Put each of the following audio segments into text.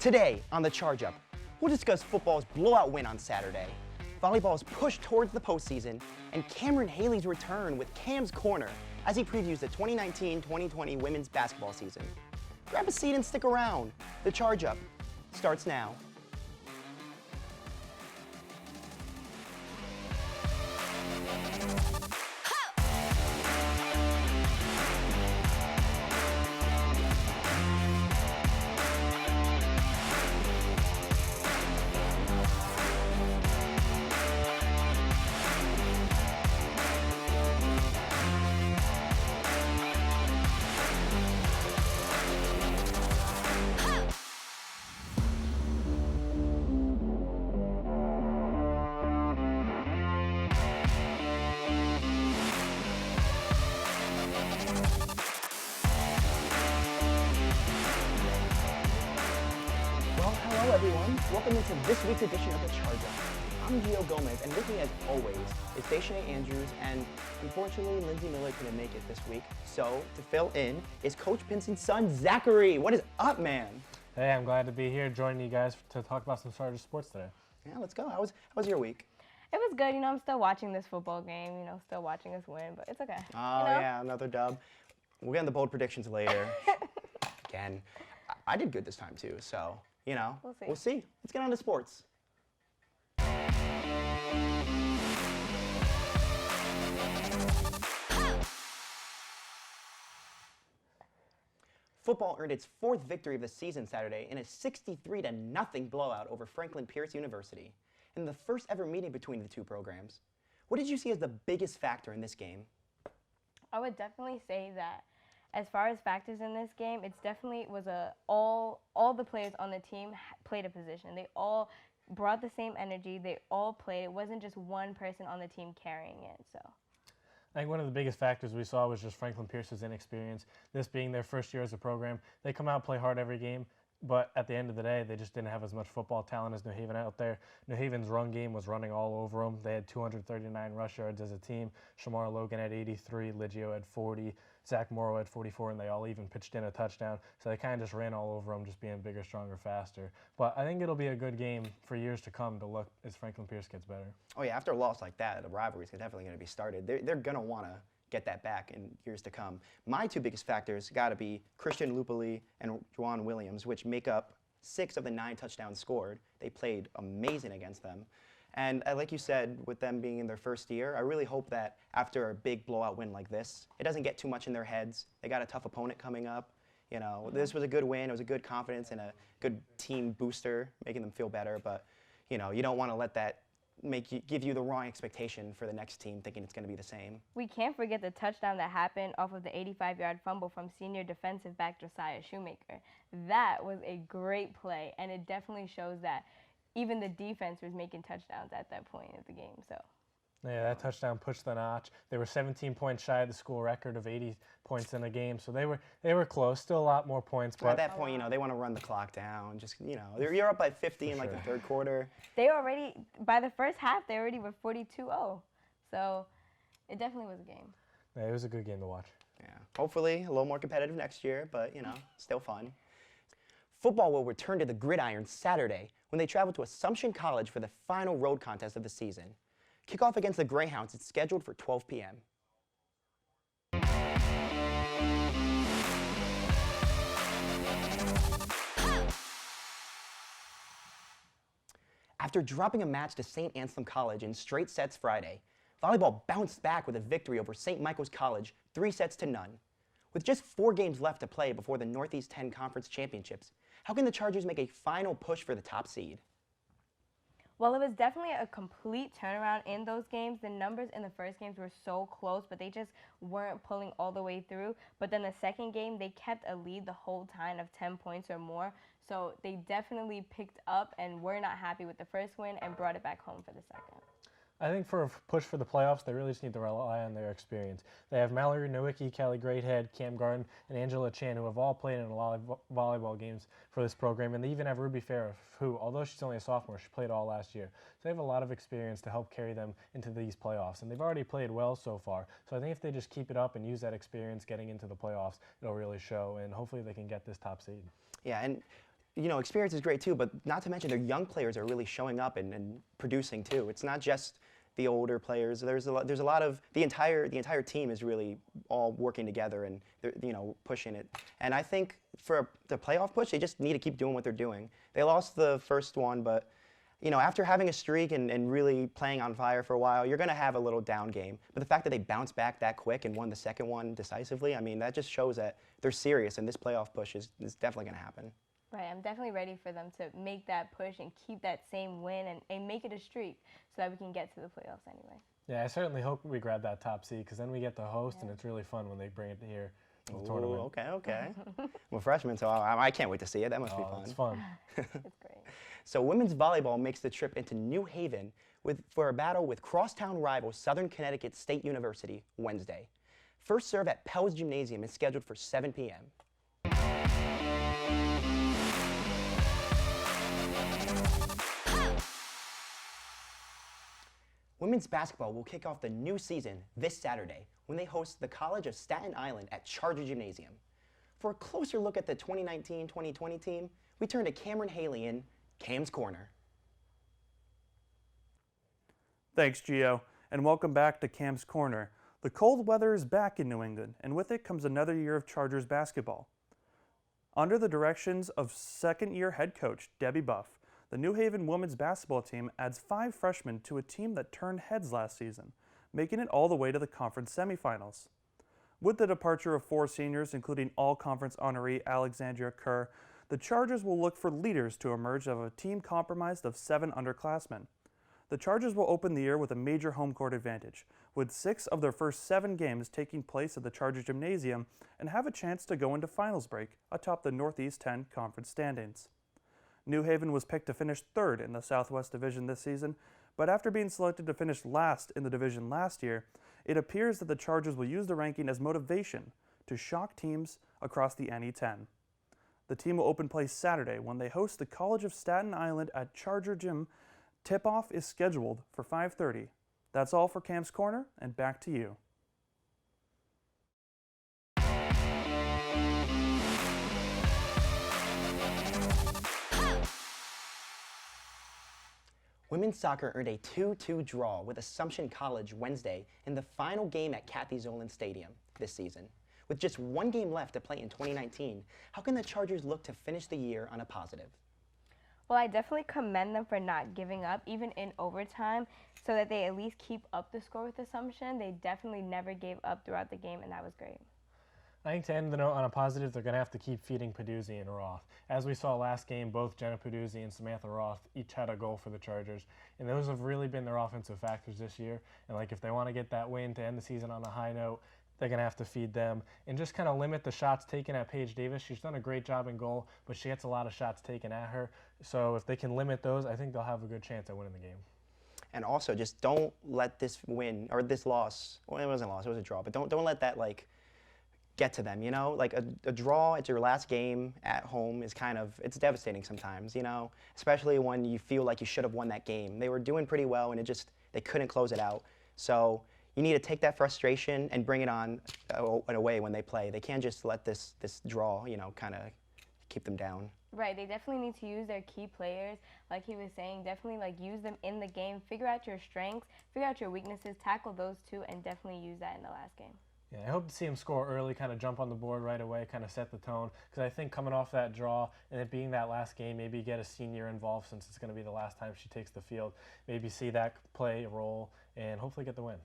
Today on The Charge Up, we'll discuss football's blowout win on Saturday, volleyball's push towards the postseason, and Cameron Haley's return with Cam's Corner as he previews the 2019-2020 women's basketball season. Grab a seat and stick around. The Charge Up starts now. Hello everyone, welcome into this week's edition of The Charge Up. I'm Gio Gomez, and with me as always is Deshae Andrews, and unfortunately Lindsay Miller couldn't make it this week. So to fill in is Coach Pinson's son, Zachary. What is up, man? Hey, I'm glad to be here joining you guys to talk about some Chargers sports today. Yeah, let's go. How was your week? It was good. I'm still watching this football game, still watching us win, but it's okay. Oh, yeah, another dub. We'll get into bold predictions later. Again, I did good this time too, so, we'll see. Let's get on to sports. Football earned its fourth victory of the season Saturday in a 63-0 blowout over Franklin Pierce University, in the first ever meeting between the two programs. What did you see as the biggest factor in this game? I would definitely say that as far as factors in this game, it's definitely was all the players on the team played a position. They all brought the same energy. They all played. It wasn't just one person on the team carrying it. So I think one of the biggest factors we saw was just Franklin Pierce's inexperience. This being their first year as a program, they come out, play hard every game, but at the end of the day, they just didn't have as much football talent as New Haven out there. New Haven's run game was running all over them. They had 239 rush yards as a team. Shamar Logan had 83, Ligio had 40, Zach Morrow had 44, and they all even pitched in a touchdown. So they kind of just ran all over them, just being bigger, stronger, faster. But I think it'll be a good game for years to come to look as Franklin Pierce gets better. Oh yeah, after a loss like that, the rivalry's definitely going to be started. They're going to want to get that back in years to come. My two biggest factors got to be Christian Lupoli and Juwan Williams, which make up 6 of the 9 touchdowns scored. They played amazing against them. And like you said, with them being in their first year, I really hope that after a big blowout win like this, it doesn't get too much in their heads. They got a tough opponent coming up. This was a good win. It was a good confidence and a good team booster, making them feel better. But, you don't want to let that give you the wrong expectation for the next team, thinking it's going to be the same. We can't forget the touchdown that happened off of the 85-yard fumble from senior defensive back Josiah Shoemaker. That was a great play, and it definitely shows that even the defense was making touchdowns at that point of the game. So yeah, that touchdown pushed the notch. They were 17 points shy of the school record of 80 points in a game, so they were close. Still a lot more points. But at that point, they want to run the clock down. Just you're up by 50 in the third quarter. They already, by the first half, they already were 42-0. So it definitely was a game. Yeah, it was a good game to watch. Yeah, hopefully a little more competitive next year, but still fun. Football will return to the gridiron Saturday when they travel to Assumption College for the final road contest of the season. Kickoff against the Greyhounds is scheduled for 12 p.m. After dropping a match to St. Anselm College in straight sets Friday, volleyball bounced back with a victory over St. Michael's College, 3-0. With just 4 games left to play before the Northeast 10 Conference Championships, how can the Chargers make a final push for the top seed? Well, it was definitely a complete turnaround in those games. The numbers in the first games were so close, but they just weren't pulling all the way through. But then the second game, they kept a lead the whole time of 10 points or more. So they definitely picked up and were not happy with the first win and brought it back home for the second. I think for a push for the playoffs, they really just need to rely on their experience. They have Mallory Nowicki, Kelly Greathead, Cam Garden, and Angela Chan, who have all played in a lot of volleyball games for this program. And they even have Ruby Farah, who, although she's only a sophomore, she played all last year. So they have a lot of experience to help carry them into these playoffs. And they've already played well so far. So I think if they just keep it up and use that experience getting into the playoffs, it'll really show. And hopefully they can get this top seed. Yeah, and experience is great too, but not to mention their young players are really showing up and producing too. It's not just the older players. There's a lot of the entire team is really all working together and they're pushing it. And I think for the playoff push, they just need to keep doing what they're doing. They lost the first one, but after having a streak and really playing on fire for a while, you're going to have a little down game. But the fact that they bounced back that quick and won the second one decisively, I mean, that just shows that they're serious, and this playoff push is definitely going to happen. Right, I'm definitely ready for them to make that push and keep that same win and make it a streak so that we can get to the playoffs anyway. Yeah, I certainly hope we grab that top seed because then we get to host, and it's really fun when they bring it here in the tournament. Okay. I'm a freshman, so I can't wait to see it. That must be fun. It's fun. It's great. So women's volleyball makes the trip into New Haven for a battle with crosstown rival Southern Connecticut State University Wednesday. First serve at Pell's Gymnasium is scheduled for 7 p.m. Women's basketball will kick off the new season this Saturday when they host the College of Staten Island at Charger Gymnasium. For a closer look at the 2019-2020 team, we turn to Cameron Haley in Cam's Corner. Thanks, Gio, and welcome back to Cam's Corner. The cold weather is back in New England, and with it comes another year of Chargers basketball. Under the directions of second-year head coach Debbie Buff, the New Haven women's basketball team adds 5 freshmen to a team that turned heads last season, making it all the way to the conference semifinals. With the departure of 4 seniors, including all-conference honoree Alexandria Kerr, the Chargers will look for leaders to emerge of a team comprised of 7 underclassmen. The Chargers will open the year with a major home court advantage, with 6 of their first 7 games taking place at the Chargers Gymnasium, and have a chance to go into finals break atop the Northeast 10 conference standings. New Haven was picked to finish 3rd in the Southwest Division this season, but after being selected to finish last in the division last year, it appears that the Chargers will use the ranking as motivation to shock teams across the NE10. The team will open play Saturday when they host the College of Staten Island at Charger Gym. Tip-off is scheduled for 5:30. That's all for Cam's Corner, and back to you. Women's soccer earned a 2-2 draw with Assumption College Wednesday in the final game at Kathy Zolan Stadium this season. With just 1 game left to play in 2019, how can the Chargers look to finish the year on a positive? Well, I definitely commend them for not giving up, even in overtime, so that they at least keep up the score with Assumption. They definitely never gave up throughout the game, and that was great. I think to end the note on a positive, they're going to have to keep feeding Peduzzi and Roth. As we saw last game, both Jenna Peduzzi and Samantha Roth each had a goal for the Chargers, and those have really been their offensive factors this year. And if they want to get that win to end the season on a high note, they're going to have to feed them and just kind of limit the shots taken at Paige Davis. She's done a great job in goal, but she gets a lot of shots taken at her. So if they can limit those, I think they'll have a good chance at winning the game. And also, just don't let this win or this loss. Well, it wasn't a loss; it was a draw. But don't let that get to them. A draw at your last game at home is it's devastating sometimes. Especially when you feel like you should have won that game. They were doing pretty well, and they couldn't close it out. So you need to take that frustration and bring it on away when they play. They can't just let this draw, kind of keep them down. Right, they definitely need to use their key players, like he was saying, definitely use them in the game, figure out your strengths, figure out your weaknesses, tackle those too, and definitely use that in the last game. Yeah, I hope to see him score early, kind of jump on the board right away, kind of set the tone. Because I think coming off that draw and it being that last game, maybe get a senior involved since it's going to be the last time she takes the field. Maybe see that play a role and hopefully get the win.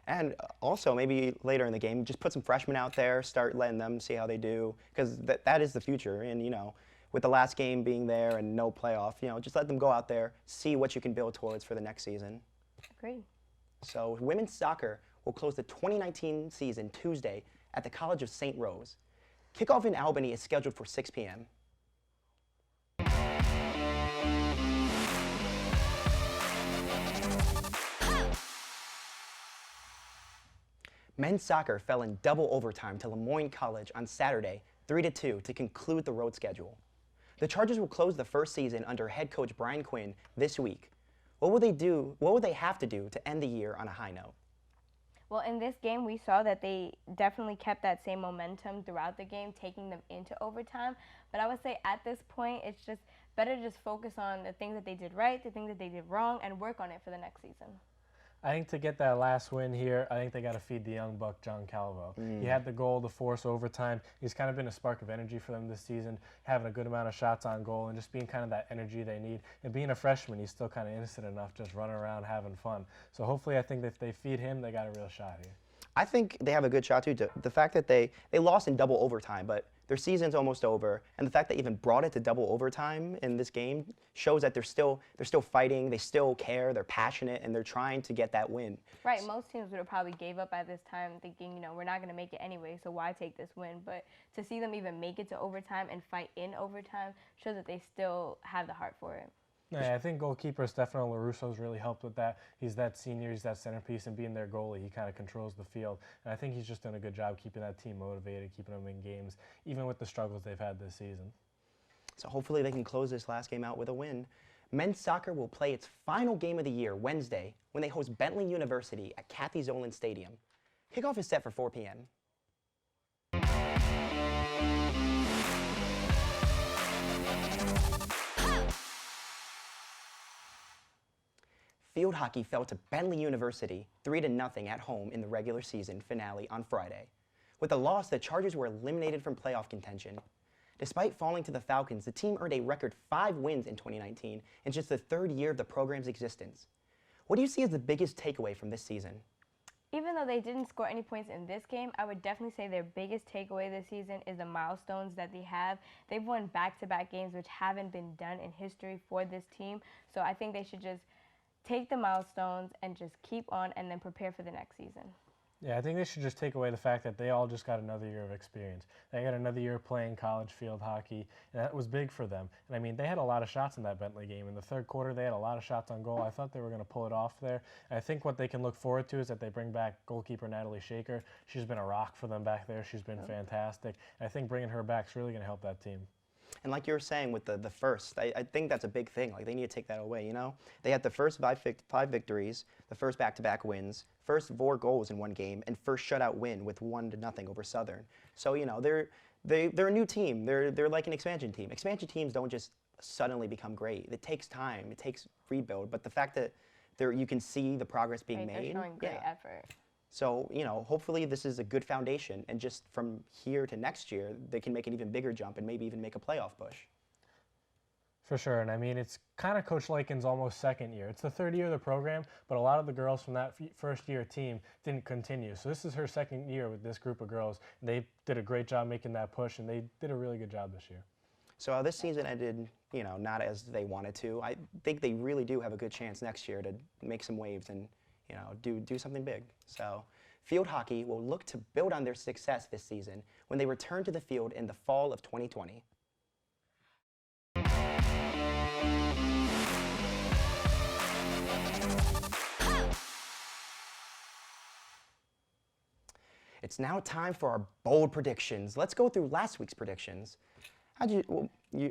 And also maybe later in the game, just put some freshmen out there, start letting them see how they do. Because that is the future. And, with the last game being there and no playoff, just let them go out there, see what you can build towards for the next season. Agreed. So women's soccer will close the 2019 season Tuesday at the College of St. Rose. Kickoff in Albany is scheduled for 6 p.m. Men's soccer fell in double overtime to Lemoyne College on Saturday, 3-2, to conclude the road schedule. The Chargers will close the first season under head coach Brian Quinn this week. What will they have to do to end the year on a high note? Well, in this game, we saw that they definitely kept that same momentum throughout the game, taking them into overtime. But I would say at this point, it's just better to just focus on the things that they did right, the things that they did wrong, and work on it for the next season. I think to get that last win here, I think they got to feed the young buck, John Calvo. He had the goal to force overtime. He's kind of been a spark of energy for them this season, having a good amount of shots on goal and just being kind of that energy they need. And being a freshman, he's still kind of innocent enough, just running around having fun. So hopefully I think if they feed him, they got a real shot here. I think they have a good shot too. The fact that they lost in double overtime, but their season's almost over, and the fact that they even brought it to double overtime in this game shows that they're still fighting, they still care, they're passionate, and they're trying to get that win. Right, most teams would have probably gave up at this time thinking, you know, we're not going to make it anyway, so why take this win? But to see them even make it to overtime and fight in overtime shows that they still have the heart for it. Yeah, I think goalkeeper Stefano LaRusso's really helped with that. He's that senior, he's that centerpiece, and being their goalie, he kind of controls the field. And I think he's just done a good job keeping that team motivated, keeping them in games, even with the struggles they've had this season. So hopefully they can close this last game out with a win. Men's soccer will play its final game of the year Wednesday when they host Bentley University at Kathy Zolan Stadium. Kickoff is set for 4 p.m. Field hockey fell to Bentley University 3-0 at home in the regular season finale on Friday. With the loss, the Chargers were eliminated from playoff contention. Despite falling to the Falcons, the team earned a record 5 wins in 2019 in just the third year of the program's existence. What do you see as the biggest takeaway from this season? Even though they didn't score any points in this game, I would definitely say their biggest takeaway this season is the milestones that they have. They've won back-to-back games, which haven't been done in history for this team. So I think they should just take the milestones and just keep on and then prepare for the next season. Yeah, I think they should just take away the fact that they all just got another year of experience. They got another year playing college field hockey, and that was big for them. And I mean, they had a lot of shots in that Bentley game. In the third quarter, they had a lot of shots on goal. I thought they were going to pull it off there. And I think what they can look forward to is that they bring back goalkeeper Natalie Shaker. She's been a rock for them back there. She's been fantastic. And I think bringing her back is really going to help that team. And like you were saying with the first, I think that's a big thing. Like, they need to take that away, you know? They had the first five victories, the first back-to-back wins, first 4 goals in one game, and first shutout win with 1-0 over Southern. So, you know, they're a new team. They're like an expansion team. Expansion teams don't just suddenly become great. It takes time. It takes rebuild. But the fact that you can see the progress being made. They're showing great effort. So, you know, hopefully this is a good foundation, and just from here to next year, they can make an even bigger jump and maybe even make a playoff push. For sure, and I mean, it's kind of Coach Lakin's almost second year. It's the third year of the program, but a lot of the girls from that first year team didn't continue. So this is her second year with this group of girls. They did a great job making that push, and they did a really good job this year. So this season ended, you know, not as they wanted to. I think they really do have a good chance next year to make some waves and, you know, do something big. So field hockey will look to build on their success this season when they return to the field in the fall of 2020. It's now time for our bold predictions. Let's go through last week's predictions.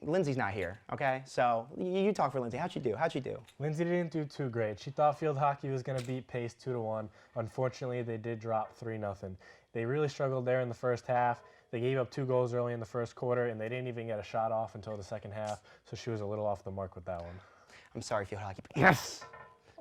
Lindsay's not here, okay? So you talk for Lindsay. How'd you do? Lindsay didn't do too great. She thought field hockey was going to beat Pace 2-1. Unfortunately, they did drop 3-0. They really struggled there in the first half. They gave up 2 goals early in the first quarter, and they didn't even get a shot off until the second half. So she was a little off the mark with that one. I'm sorry, field hockey. Yes.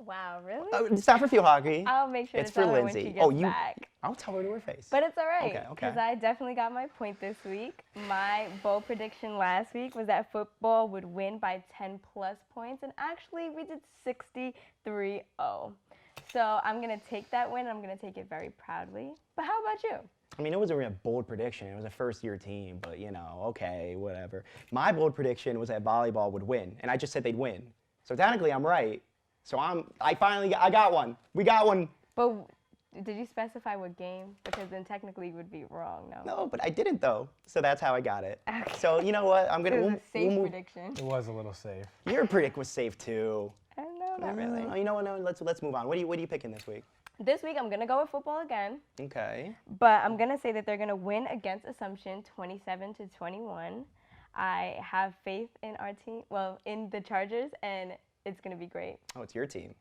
Wow, really? It's not for field hockey. I'll make sure it's to tell for her Lindsay. when she gets back. I'll tell her to her face. But it's all right, Okay. because I definitely got my point this week. My bold prediction last week was that football would win by 10-plus points, and actually we did 63-0. So I'm going to take that win. I'm going to take it very proudly. But how about you? I mean, it was a real bold prediction. It was a first-year team, but, you know, okay, whatever. My bold prediction was that volleyball would win, and I just said they'd win. So technically, I'm right. So I got one. We got one. But did you specify what game? Because then technically you would be wrong, no? No, but I didn't, though. So that's how I got it. Okay. So you know what? I'm It gonna. was a safe prediction. It was a little safe. Your predict was safe too. No, not really. You know what? No, let's move on. What are you picking this week? This week I'm going to go with football again. Okay. But I'm going to say that they're going to win against Assumption 27-21. I have faith in our team, well, in the Chargers, and it's going to be great. Oh, it's your team.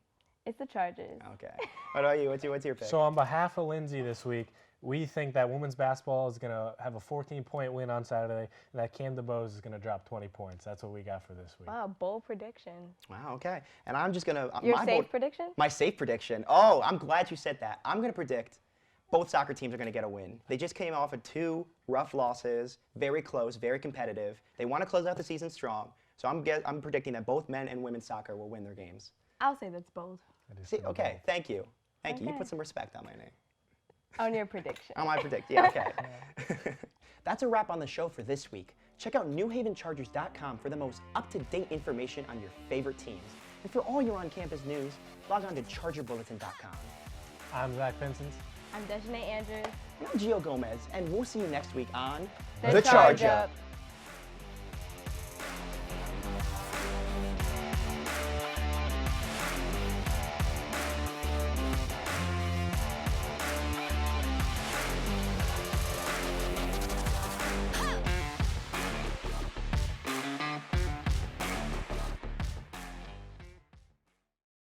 It's the Chargers. Okay. What about you? What's your pick? So on behalf of Lindsay this week, we think that women's basketball is going to have a 14-point win on Saturday, and that Cam DeBose is going to drop 20 points. That's what we got for this week. Wow, bold prediction. Wow, okay. And I'm just going to... Your safe prediction? My safe prediction. Oh, I'm glad you said that. I'm going to predict both soccer teams are going to get a win. They just came off of 2 rough losses, very close, very competitive. They want to close out the season strong. So I'm predicting that both men and women's soccer will win their games. I'll say that's bold. See, okay, thank you. Thank you. You Okay. put some respect on my name. On your prediction. On my prediction, yeah, okay. That's a wrap on the show for this week. Check out NewHavenChargers.com for the most up-to-date information on your favorite teams. And for all your on-campus news, log on to ChargerBulletin.com. I'm Zach Vincent. I'm Dejanay Andrews. And I'm Gio Gomez, and we'll see you next week on The Charge Up.